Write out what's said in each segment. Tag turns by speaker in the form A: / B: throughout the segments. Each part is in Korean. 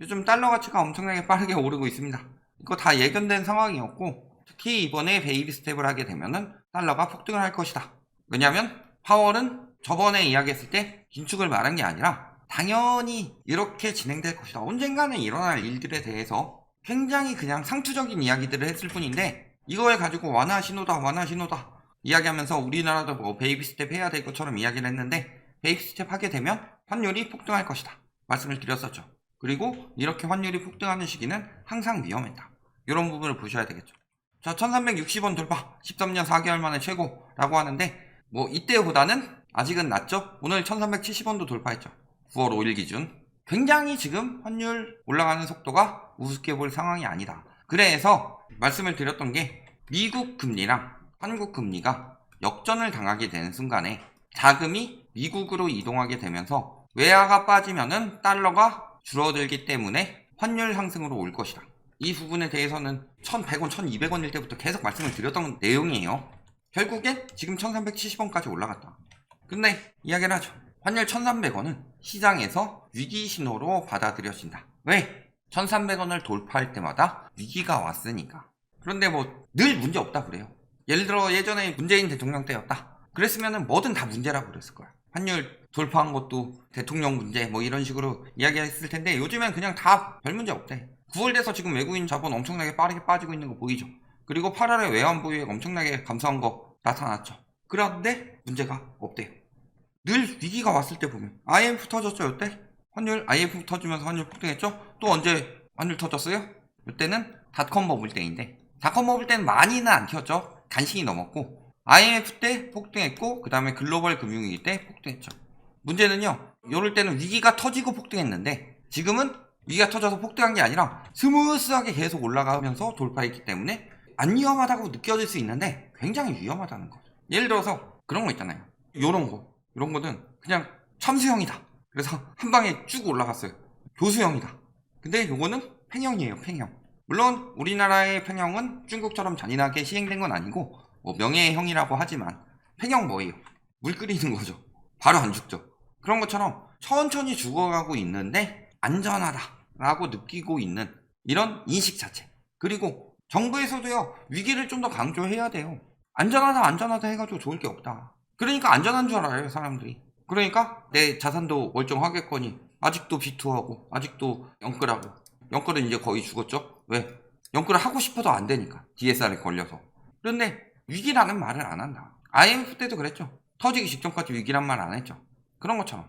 A: 요즘 달러 가치가 엄청나게 빠르게 오르고 있습니다. 이거 다 예견된 상황이었고, 특히 이번에 베이비 스텝을 하게 되면은 달러가 폭등을 할 것이다. 왜냐면 파월은 저번에 이야기했을 때 긴축을 말한 게 아니라 당연히 이렇게 진행될 것이다. 언젠가는 일어날 일들에 대해서 굉장히 그냥 상투적인 이야기들을 했을 뿐인데, 이거에 가지고 완화 신호다 이야기하면서 우리나라도 뭐 베이비 스텝 해야 될 것처럼 이야기를 했는데, 베이비 스텝 하게 되면 환율이 폭등할 것이다 말씀을 드렸었죠. 그리고 이렇게 환율이 폭등하는 시기는 항상 위험했다. 이런 부분을 보셔야 되겠죠. 자, 1360원 돌파, 13년 4개월 만에 최고라고 하는데, 뭐 이때보다는 아직은 낮죠. 오늘 1370원도 돌파했죠. 9월 5일 기준. 굉장히 지금 환율 올라가는 속도가 우습게 볼 상황이 아니다. 그래서 말씀을 드렸던 게, 미국 금리랑 한국 금리가 역전을 당하게 되는 순간에 자금이 미국으로 이동하게 되면서 외화가 빠지면은 달러가 줄어들기 때문에 환율 상승으로 올 것이다. 이 부분에 대해서는 1100원, 1200원일 때부터 계속 말씀을 드렸던 내용이에요. 결국엔 지금 1370원까지 올라갔다. 근데 이야기를 하죠. 환율 1300원은 시장에서 위기 신호로 받아들여진다. 왜? 1300원을 돌파할 때마다 위기가 왔으니까. 그런데 뭐 늘 문제 없다 그래요. 예를 들어 예전에 문재인 대통령 때였다. 그랬으면 뭐든 다 문제라고 그랬을 거야. 환율 돌파한 것도 대통령 문제 뭐 이런 식으로 이야기했을 텐데, 요즘엔 그냥 다 별 문제 없대. 9월 돼서 지금 외국인 자본 엄청나게 빠르게 빠지고 있는 거 보이죠. 그리고 8월에 외환 보유액 엄청나게 감소한 거 나타났죠. 그런데 문제가 없대요. 늘 위기가 왔을 때 보면 IMF 터졌죠. 이때 환율 IMF 터지면서 환율 폭등했죠. 또 언제 환율 터졌어요? 이때는 닷컴 버블 때인데, 닷컴 버블 때는 많이는 안 튀었죠. 간신히 넘었고, IMF 때 폭등했고, 그 다음에 글로벌 금융위기 때 폭등했죠. 문제는요, 이럴 때는 위기가 터지고 폭등했는데, 지금은 위기가 터져서 폭등한 게 아니라 스무스하게 계속 올라가면서 돌파했기 때문에 안 위험하다고 느껴질 수 있는데 굉장히 위험하다는 거죠. 예를 들어서 그런 거 있잖아요. 이런 거는 그냥 참수형이다. 그래서 한 방에 쭉 올라갔어요. 교수형이다. 근데 요거는 팽형이에요. 팽형. 물론 우리나라의 팽형은 중국처럼 잔인하게 시행된 건 아니고, 뭐 명예형이라고 하지만 팽형 뭐예요? 물 끓이는 거죠. 바로 안 죽죠. 그런 것처럼 천천히 죽어가고 있는데 안전하다라고 느끼고 있는 이런 인식 자체. 그리고 정부에서도요, 위기를 좀 더 강조해야 돼요. 안전하다 해가지고 좋을 게 없다. 그러니까 안전한 줄 알아요, 사람들이. 그러니까 내 자산도 멀쩡하겠거니 아직도 비투하고 아직도 영끌하고. 영끌은 이제 거의 죽었죠. 왜? 영끌을 하고 싶어도 안 되니까, DSR에 걸려서. 그런데 위기라는 말을 안 한다. IMF 때도 그랬죠. 터지기 직전까지 위기란 말 안 했죠. 그런 것처럼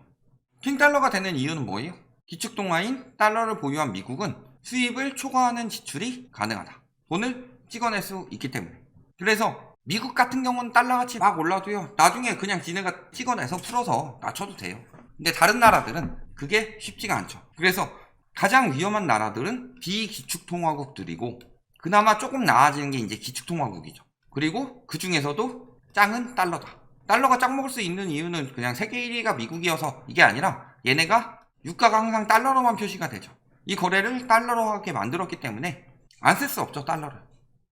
A: 킹달러가 되는 이유는 뭐예요? 기축통화인 달러를 보유한 미국은 수입을 초과하는 지출이 가능하다. 돈을 찍어낼 수 있기 때문에. 그래서 미국 같은 경우는 달러 가치 막 올라도요, 나중에 그냥 지네가 찍어내서 풀어서 낮춰도 돼요. 근데 다른 나라들은 그게 쉽지가 않죠. 그래서 가장 위험한 나라들은 비기축통화국들이고, 그나마 조금 나아지는 게 이제 기축통화국이죠. 그리고 그 중에서도 짱은 달러다. 달러가 짱 먹을 수 있는 이유는 그냥 세계 1위가 미국이어서 이게 아니라, 얘네가 유가가 항상 달러로만 표시가 되죠. 이 거래를 달러로 하게 만들었기 때문에 안 쓸 수 없죠, 달러를.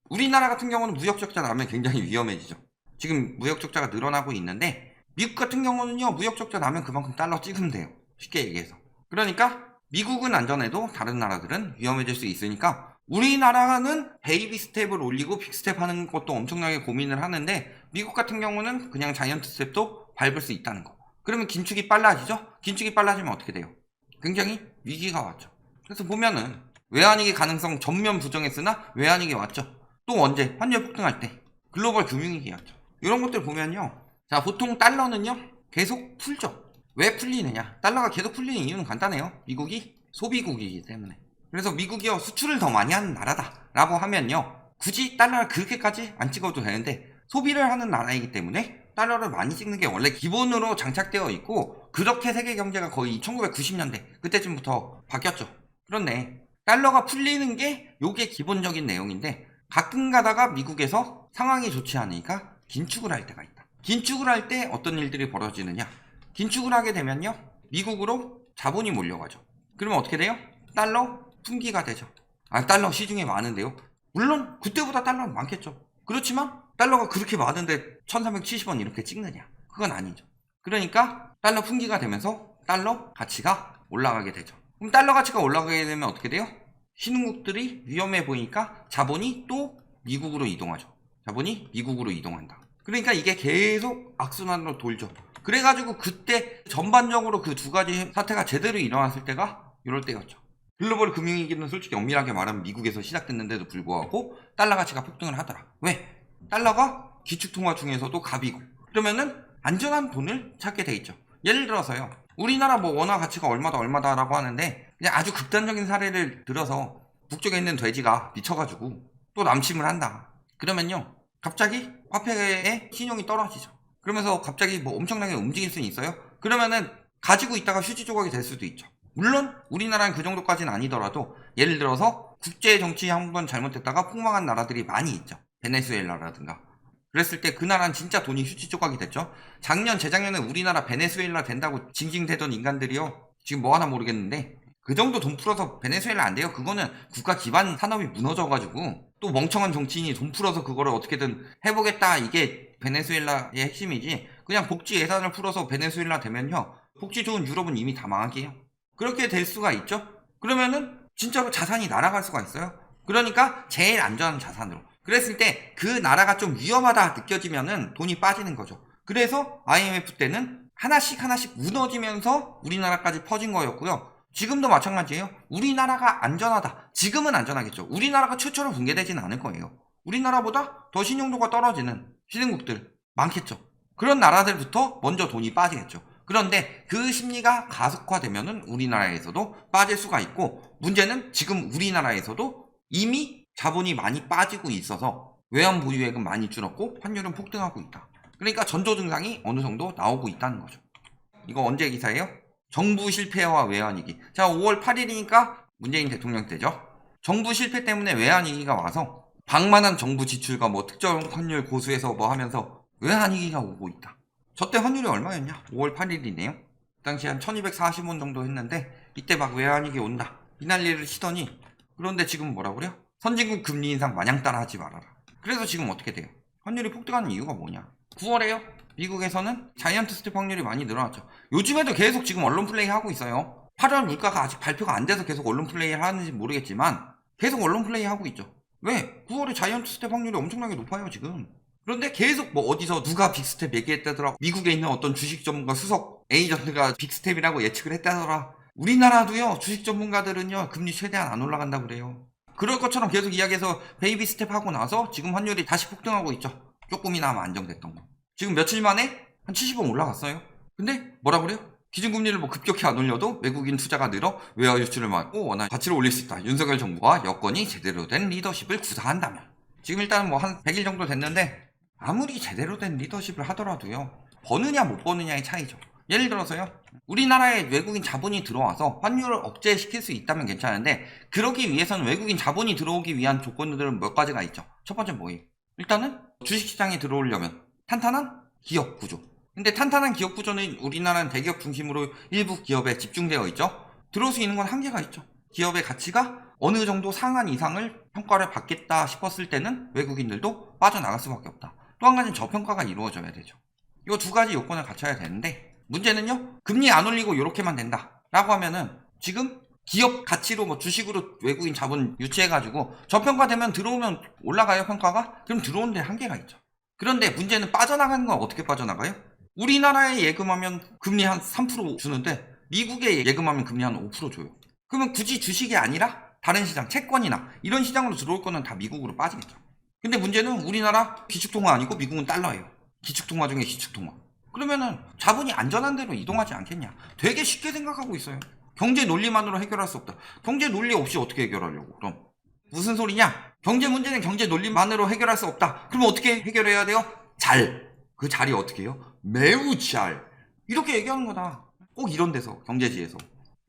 A: 우리나라 같은 경우는 무역적자 나면 굉장히 위험해지죠. 지금 무역적자가 늘어나고 있는데, 미국 같은 경우는요, 무역적자 나면 그만큼 달러 찍으면 돼요. 쉽게 얘기해서. 그러니까 미국은 안전해도 다른 나라들은 위험해질 수 있으니까, 우리나라는 베이비 스텝을 올리고 빅 스텝 하는 것도 엄청나게 고민을 하는데, 미국 같은 경우는 그냥 자이언트 스텝도 밟을 수 있다는 거. 그러면 긴축이 빨라지죠? 긴축이 빨라지면 어떻게 돼요? 굉장히 위기가 왔죠. 그래서 보면은 외환위기 가능성 전면 부정했으나 외환위기 왔죠. 또 언제? 환율 폭등할 때. 글로벌 금융위기 왔죠. 이런 것들 보면요, 자, 보통 달러는요 계속 풀죠. 왜 풀리느냐? 달러가 계속 풀리는 이유는 간단해요. 미국이 소비국이기 때문에. 그래서 미국이요, 수출을 더 많이 하는 나라다 라고 하면요, 굳이 달러를 그렇게까지 안 찍어도 되는데, 소비를 하는 나라이기 때문에 달러를 많이 찍는 게 원래 기본으로 장착되어 있고, 그렇게 세계 경제가 거의 1990년대 그때쯤부터 바뀌었죠. 그런데 달러가 풀리는 게 요게 기본적인 내용인데, 가끔 가다가 미국에서 상황이 좋지 않으니까 긴축을 할 때가 있다. 긴축을 할 때 어떤 일들이 벌어지느냐? 긴축을 하게 되면요, 미국으로 자본이 몰려가죠. 그러면 어떻게 돼요? 달러 풍기가 되죠. 달러 시중에 많은데요. 물론 그때보다 달러는 많겠죠. 그렇지만 달러가 그렇게 많은데 1370원 이렇게 찍느냐? 그건 아니죠. 그러니까 달러 풍기가 되면서 달러 가치가 올라가게 되죠. 그럼 달러 가치가 올라가게 되면 어떻게 돼요? 신흥국들이 위험해 보이니까 자본이 또 미국으로 이동하죠. 자본이 미국으로 이동한다. 그러니까 이게 계속 악순환으로 돌죠. 그래가지고 그때 전반적으로 그 두 가지 사태가 제대로 일어났을 때가 이럴 때였죠. 글로벌 금융위기는 솔직히 엄밀하게 말하면 미국에서 시작됐는데도 불구하고 달러 가치가 폭등을 하더라. 왜? 달러가 기축통화 중에서도 갑이고, 그러면은 안전한 돈을 찾게 돼 있죠. 예를 들어서요, 우리나라 뭐 원화 가치가 얼마다라고 하는데 그냥 아주 극단적인 사례를 들어서 북쪽에 있는 돼지가 미쳐가지고 또 남침을 한다. 그러면요, 갑자기 화폐의 신용이 떨어지죠. 그러면서 갑자기 뭐 엄청나게 움직일 수는 있어요. 그러면은 가지고 있다가 휴지 조각이 될 수도 있죠. 물론 우리나라는 그 정도까지는 아니더라도 예를 들어서 국제 정치 한번 잘못됐다가 폭망한 나라들이 많이 있죠. 베네수엘라라든가. 그랬을 때 그 나라는 진짜 돈이 휴지 조각이 됐죠. 작년 재작년에 우리나라 베네수엘라 된다고 징징대던 인간들이요, 지금 뭐 하나 모르겠는데 그 정도 돈 풀어서 베네수엘라 안 돼요. 그거는 국가 기반 산업이 무너져가지고 또 멍청한 정치인이 돈 풀어서 그거를 어떻게든 해보겠다, 이게 베네수엘라의 핵심이지. 그냥 복지 예산을 풀어서 베네수엘라 되면요, 복지 좋은 유럽은 이미 다 망하게요. 그렇게 될 수가 있죠. 그러면은 진짜로 자산이 날아갈 수가 있어요. 그러니까 제일 안전한 자산으로. 그랬을 때 그 나라가 좀 위험하다 느껴지면은 돈이 빠지는 거죠. 그래서 IMF 때는 하나씩 무너지면서 우리나라까지 퍼진 거였고요. 지금도 마찬가지예요. 우리나라가 안전하다. 지금은 안전하겠죠. 우리나라가 최초로 붕괴되지는 않을 거예요. 우리나라보다 더 신용도가 떨어지는 신흥국들 많겠죠. 그런 나라들부터 먼저 돈이 빠지겠죠. 그런데 그 심리가 가속화되면은 우리나라에서도 빠질 수가 있고, 문제는 지금 우리나라에서도 이미 자본이 많이 빠지고 있어서 외환 보유액은 많이 줄었고 환율은 폭등하고 있다. 그러니까 전조 증상이 어느 정도 나오고 있다는 거죠. 이거 언제 기사예요? 정부 실패와 외환위기. 자, 5월 8일이니까 문재인 대통령 때죠. 정부 실패 때문에 외환위기가 와서 방만한 정부 지출과 뭐 특정 환율 고수해서 뭐 하면서 외환위기가 오고 있다. 저때 환율이 얼마였냐? 5월 8일이네요. 그 당시 한 1240원 정도 했는데 이때 막 외환위기 온다, 이 난리를 치더니, 그런데 지금 뭐라 그래요? 선진국 금리 인상 마냥 따라 하지 말아라. 그래서 지금 어떻게 돼요? 환율이 폭등하는 이유가 뭐냐? 9월에요. 미국에서는 자이언트 스텝 확률이 많이 늘어났죠. 요즘에도 계속 지금 언론 플레이 하고 있어요. 8월 물가가 아직 발표가 안 돼서 계속 언론 플레이를 하는지 모르겠지만 계속 언론 플레이 하고 있죠. 왜? 9월에 자이언트 스텝 확률이 엄청나게 높아요 지금. 그런데 계속 뭐 어디서 누가 빅스텝 얘기했다더라, 미국에 있는 어떤 주식 전문가 수석 에이전트가 빅스텝이라고 예측을 했다더라. 우리나라도요, 주식 전문가들은요 금리 최대한 안 올라간다고 그래요. 그럴 것처럼 계속 이야기해서 베이비 스텝 하고 나서 지금 환율이 다시 폭등하고 있죠. 조금이나마 안정됐던 거. 지금 며칠 만에 한 70원 올라갔어요. 근데 뭐라 그래요? 기준금리를 뭐 급격히 안 올려도 외국인 투자가 늘어 외화 유출을 막고 원화 가치를 올릴 수 있다. 윤석열 정부와 여건이 제대로 된 리더십을 구사한다면. 지금 일단은 뭐 한 100일 정도 됐는데 아무리 제대로 된 리더십을 하더라도요, 버느냐 못 버느냐의 차이죠. 예를 들어서요, 우리나라에 외국인 자본이 들어와서 환율을 억제시킬 수 있다면 괜찮은데, 그러기 위해서는 외국인 자본이 들어오기 위한 조건들은 몇 가지가 있죠. 첫 번째 뭐예요? 일단은 주식시장에 들어오려면 탄탄한 기업 구조. 근데 탄탄한 기업 구조는 우리나라는 대기업 중심으로 일부 기업에 집중되어 있죠. 들어올 수 있는 건 한계가 있죠. 기업의 가치가 어느 정도 상한 이상을 평가를 받겠다 싶었을 때는 외국인들도 빠져나갈 수밖에 없다. 또 한 가지는 저평가가 이루어져야 되죠. 이 두 가지 요건을 갖춰야 되는데, 문제는요, 금리 안 올리고 이렇게만 된다 라고 하면은 지금 기업 가치로 뭐 주식으로 외국인 자본 유치해가지고 저평가되면 들어오면 올라가요, 평가가? 그럼 들어오는데 한계가 있죠. 그런데 문제는 빠져나가는 건 어떻게 빠져나가요? 우리나라에 예금하면 금리 한 3% 주는데 미국에 예금하면 금리 한 5% 줘요. 그러면 굳이 주식이 아니라 다른 시장, 채권이나 이런 시장으로 들어올 거는 다 미국으로 빠지겠죠. 근데 문제는 우리나라 기축통화 아니고 미국은 달러예요. 기축통화 중에 기축통화. 그러면은 자본이 안전한 데로 이동하지 않겠냐. 되게 쉽게 생각하고 있어요. 경제 논리만으로 해결할 수 없다. 경제 논리 없이 어떻게 해결하려고? 그럼 무슨 소리냐? 경제 문제는 경제 논리만으로 해결할 수 없다. 그럼 어떻게 해결해야 돼요? 잘. 그 잘이 어떻게 해요? 매우 잘. 이렇게 얘기하는 거다. 꼭 이런 데서, 경제지에서.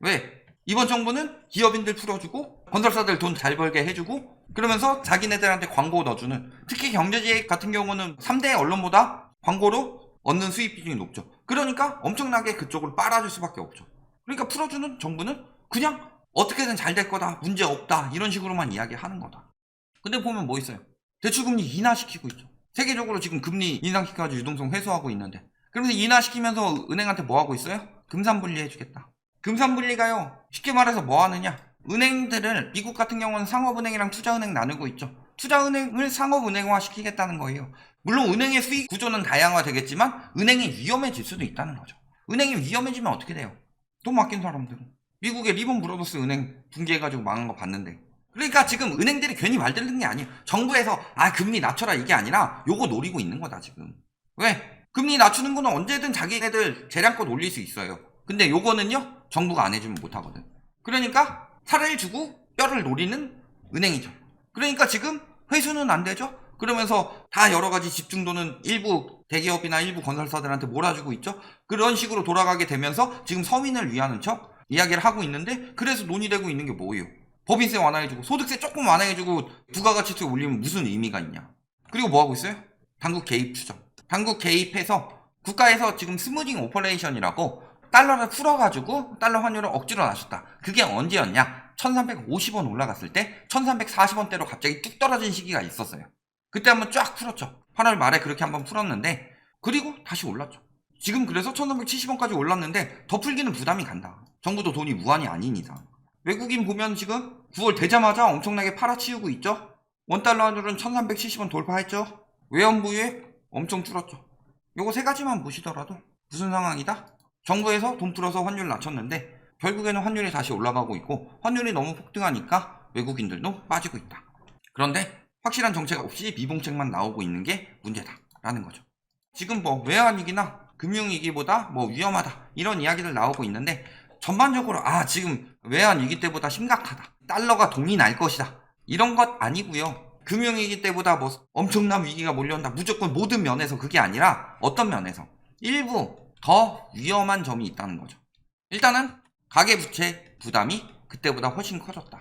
A: 왜? 이번 정부는 기업인들 풀어주고 건설사들 돈 잘 벌게 해주고 그러면서 자기네들한테 광고 넣어주는, 특히 경제지 같은 경우는 3대 언론보다 광고로 얻는 수입 비중이 높죠. 그러니까 엄청나게 그쪽을 빨아줄 수밖에 없죠. 그러니까 풀어주는 정부는 그냥 어떻게든 잘 될 거다, 문제 없다, 이런 식으로만 이야기하는 거다. 근데 보면 뭐 있어요? 대출금리 인하시키고 있죠. 세계적으로 지금 금리 인상시켜가지고 유동성 회수하고 있는데, 그러면서 인하시키면서 은행한테 뭐 하고 있어요? 금산분리 해주겠다. 금산분리가요. 쉽게 말해서 뭐 하느냐? 은행들을 미국 같은 경우는 상업은행이랑 투자은행 나누고 있죠. 투자은행을 상업은행화 시키겠다는 거예요. 물론 은행의 수익 구조는 다양화되겠지만 은행이 위험해질 수도 있다는 거죠. 은행이 위험해지면 어떻게 돼요? 돈 맡긴 사람들은. 미국의 리본 브로더스 은행 붕괴해가지고 망한 거 봤는데. 그러니까 지금 은행들이 괜히 말 듣는 게 아니에요. 정부에서 금리 낮춰라 이게 아니라 요거 노리고 있는 거다 지금. 왜? 금리 낮추는 거는 언제든 자기네들 재량껏 올릴 수 있어요. 근데 요거는요 정부가 안 해주면 못하거든. 그러니까 살을 주고 뼈를 노리는 은행이죠. 그러니까 지금 회수는 안 되죠. 그러면서 다 여러가지 집중도는 일부 대기업이나 일부 건설사들한테 몰아주고 있죠. 그런 식으로 돌아가게 되면서 지금 서민을 위하는 척 이야기를 하고 있는데, 그래서 논의되고 있는 게 뭐예요? 법인세 완화해주고 소득세 조금 완화해주고 부가가치세 올리면 무슨 의미가 있냐. 그리고 뭐하고 있어요? 당국 개입 추정. 당국 개입해서 국가에서 지금 스무징 오퍼레이션이라고 달러를 풀어가지고 달러 환율을 억지로 낮췄다. 그게 언제였냐? 1350원 올라갔을 때 1340원대로 갑자기 뚝 떨어진 시기가 있었어요. 그때 한번 쫙 풀었죠. 8월 말에 그렇게 한번 풀었는데 그리고 다시 올랐죠. 지금 그래서 1370원까지 올랐는데 더 풀기는 부담이 간다. 정부도 돈이 무한이 아닌 이상. 외국인 보면 지금 9월 되자마자 엄청나게 팔아치우고 있죠. 원달러 환율은 1370원 돌파했죠. 외환보유액 엄청 줄었죠. 요거 세 가지만 보시더라도 무슨 상황이다? 정부에서 돈 풀어서 환율을 낮췄는데 결국에는 환율이 다시 올라가고 있고 환율이 너무 폭등하니까 외국인들도 빠지고 있다. 그런데 확실한 정책 없이 미봉책만 나오고 있는 게 문제다라는 거죠. 지금 뭐 외환위기나 금융위기보다 뭐 위험하다 이런 이야기들 나오고 있는데 전반적으로 지금 외환위기 때보다 심각하다. 달러가 동이 날 것이다. 이런 것 아니고요. 금융위기 때보다 뭐 엄청난 위기가 몰려온다. 무조건 모든 면에서 그게 아니라 어떤 면에서 일부 더 위험한 점이 있다는 거죠. 일단은 가계부채 부담이 그때보다 훨씬 커졌다.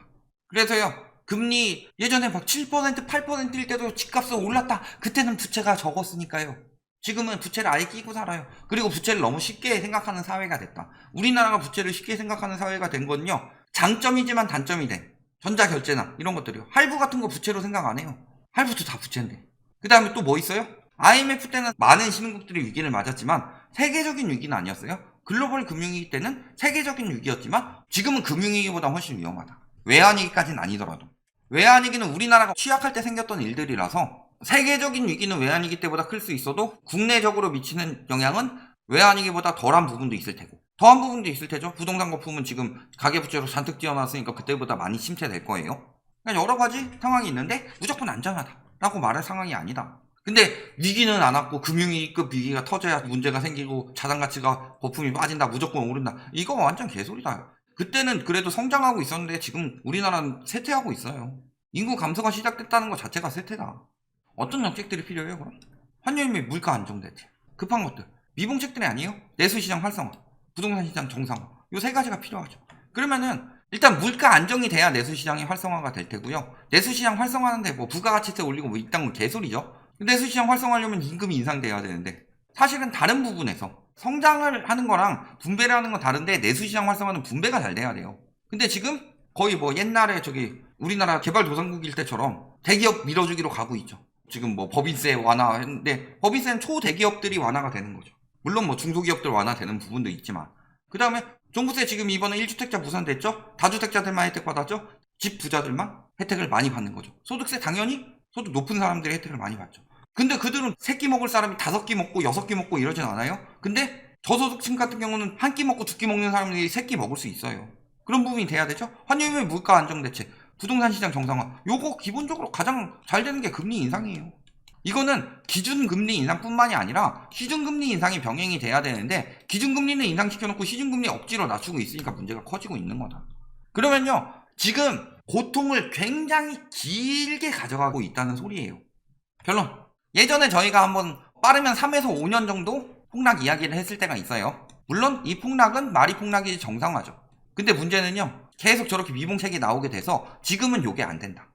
A: 그래서요. 금리 예전에 막 7% 8%일 때도 집값이 올랐다. 그때는 부채가 적었으니까요. 지금은 부채를 아예 끼고 살아요. 그리고 부채를 너무 쉽게 생각하는 사회가 됐다. 우리나라가 부채를 쉽게 생각하는 사회가 된 건요. 장점이지만 단점이 돼. 전자결제나 이런 것들이요. 할부 같은 거 부채로 생각 안 해요. 할부도 다 부채인데. 그 다음에 또 뭐 있어요? IMF 때는 많은 신흥국들이 위기를 맞았지만 세계적인 위기는 아니었어요. 글로벌 금융위기 때는 세계적인 위기였지만 지금은 금융위기보다 훨씬 위험하다. 외환위기까지는 아니더라도. 외환위기는 우리나라가 취약할 때 생겼던 일들이라서 세계적인 위기는 외환위기 때보다 클 수 있어도 국내적으로 미치는 영향은 외환위기보다 덜한 부분도 있을 테고 더한 부분도 있을 테죠. 부동산 거품은 지금 가계부채로 잔뜩 뛰어났으니까 그때보다 많이 침체될 거예요. 그러니까 여러 가지 상황이 있는데 무조건 안전하다라고 말할 상황이 아니다. 근데 위기는 안 왔고 금융위기급 위기가 터져야 문제가 생기고 자산가치가 거품이 빠진다 무조건 오른다. 이거 완전 개소리다. 그때는 그래도 성장하고 있었는데 지금 우리나라는 쇠퇴하고 있어요. 인구 감소가 시작됐다는 것 자체가 쇠퇴다. 어떤 정책들이 필요해요 그럼? 환율 및 물가 안정 대책. 급한 것들. 미봉책들이 아니에요? 내수시장 활성화. 부동산 시장 정상화. 요 세 가지가 필요하죠. 그러면은 일단 물가 안정이 돼야 내수시장이 활성화가 될 테고요. 내수시장 활성화하는데 뭐 부가가치세 올리고 뭐 이딴 건 개소리죠. 내수시장 활성화하려면 임금이 인상돼야 되는데 사실은 다른 부분에서 성장을 하는 거랑 분배를 하는 건 다른데 내수시장 활성화는 분배가 잘 돼야 돼요. 근데 지금 거의 뭐 옛날에 우리나라 개발도상국일 때처럼 대기업 밀어주기로 가고 있죠. 지금 뭐 법인세 완화했는데 법인세는 초대기업들이 완화가 되는 거죠. 물론 뭐 중소기업들 완화되는 부분도 있지만 그 다음에 종부세 지금 이번에 1주택자 무산됐죠? 다주택자들만 혜택 받았죠? 집 부자들만 혜택을 많이 받는 거죠. 소득세 당연히 소득 높은 사람들이 혜택을 많이 받죠. 근데 그들은 3끼 먹을 사람이 5끼 먹고 6끼 먹고 이러진 않아요? 근데 저소득층 같은 경우는 1끼 먹고 2끼 먹는 사람들이 3끼 먹을 수 있어요. 그런 부분이 돼야 되죠? 환율 및 물가 안정 대책, 부동산 시장 정상화. 요거 기본적으로 가장 잘 되는 게 금리 인상이에요. 이거는 기준금리 인상뿐만이 아니라 시중금리 인상이 병행이 돼야 되는데 기준금리는 인상시켜놓고 시중금리 억지로 낮추고 있으니까 문제가 커지고 있는 거다. 그러면요. 지금 고통을 굉장히 길게 가져가고 있다는 소리예요. 결론. 예전에 저희가 한번 빠르면 3에서 5년 정도 폭락 이야기를 했을 때가 있어요. 물론 이 폭락은 말이 폭락이지 정상화죠. 근데 문제는요. 계속 저렇게 미봉책이 나오게 돼서 지금은 요게 안 된다.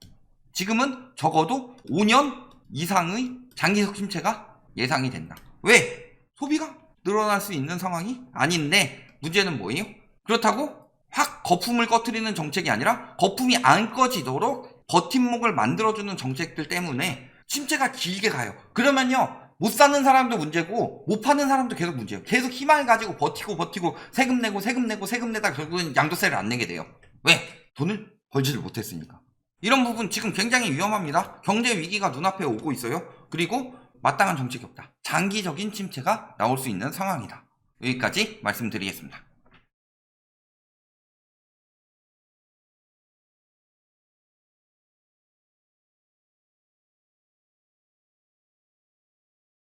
A: 지금은 적어도 5년 이상의 장기적 침체가 예상이 된다. 왜? 소비가 늘어날 수 있는 상황이 아닌데 문제는 뭐예요? 그렇다고 확 거품을 꺼트리는 정책이 아니라 거품이 안 꺼지도록 버팀목을 만들어주는 정책들 때문에 침체가 길게 가요. 그러면요 못 사는 사람도 문제고 못 파는 사람도 계속 문제예요. 계속 희망을 가지고 버티고 세금 내다 결국은 양도세를 안 내게 돼요. 왜? 돈을 벌지를 못했으니까. 이런 부분 지금 굉장히 위험합니다. 경제 위기가 눈앞에 오고 있어요. 그리고 마땅한 정책이 없다. 장기적인 침체가 나올 수 있는 상황이다. 여기까지 말씀드리겠습니다.